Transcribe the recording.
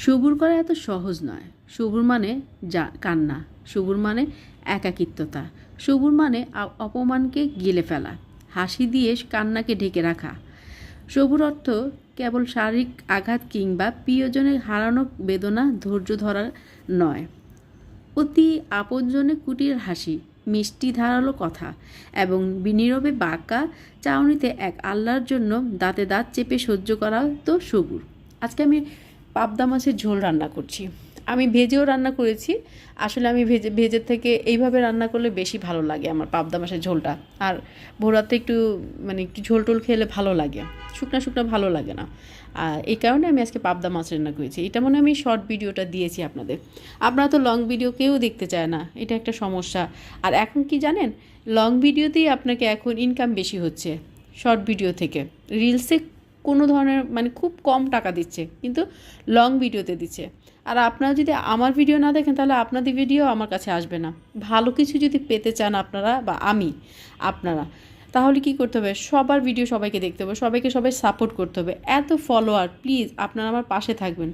সবুর করা এত সহজ নয়। সবুর মানে কান্না, সবুর মানে একাকিত্বতা, সবুর মানে অপমানকে গিলে ফেলা, হাসি দিয়ে কান্নাকে ঢেকে রাখা। সবুর অর্থ কেবল শারীরিক আঘাত কিংবা প্রিয়জনের হারানো বেদনা ধৈর্য ধরা নয়। অতি আপনজনে কুটির হাসি, মিষ্টি ধারালো কথা এবং নীরবে বাঁকা চাউনিতে এক আল্লাহর জন্য দাঁতে দাঁত চেপে সহ্য করা তো সবুর। আজকে আমি পাবদা মাছের ঝোল রান্না করছি। আমি ভেজেও রান্না করেছি। আসলে আমি ভেজের থেকে এইভাবে রান্না করলে বেশি ভালো লাগে আমার পাবদা মাছের ঝোলটা। আর ভোরাতে একটু একটু ঝোল টোল খেলে ভালো লাগে, শুকনা শুকনা ভালো লাগে না। আর এই কারণে আমি আজকে পাবদা মাছ রান্না করেছি। এটা মনে আমি শর্ট ভিডিওটা দিয়েছি আপনাদের। আপনারা তো লং ভিডিও কেউ দেখতে চায় না, এটা একটা সমস্যা। আর এখন কি জানেন, লং ভিডিওতেই আপনাকে এখন ইনকাম বেশি হচ্ছে শর্ট ভিডিও থেকে। রিলসে কোনো ধরনের খুব কম টাকা দিচ্ছে, কিন্তু লং ভিডিওতে দিচ্ছে। আর আপনারা যদি আমার ভিডিও না দেখেন তাহলে আপনাদের ভিডিও আমার কাছে আসবে না। ভালো কিছু যদি পেতে চান আপনারা বা আপনারা, তাহলে কি করতে হবে, সবার ভিডিও সবাইকে দেখতে হবে, সবাই সাপোর্ট করতে হবে। এত ফলোয়ার, প্লিজ আপনারা আমার পাশে থাকবেন।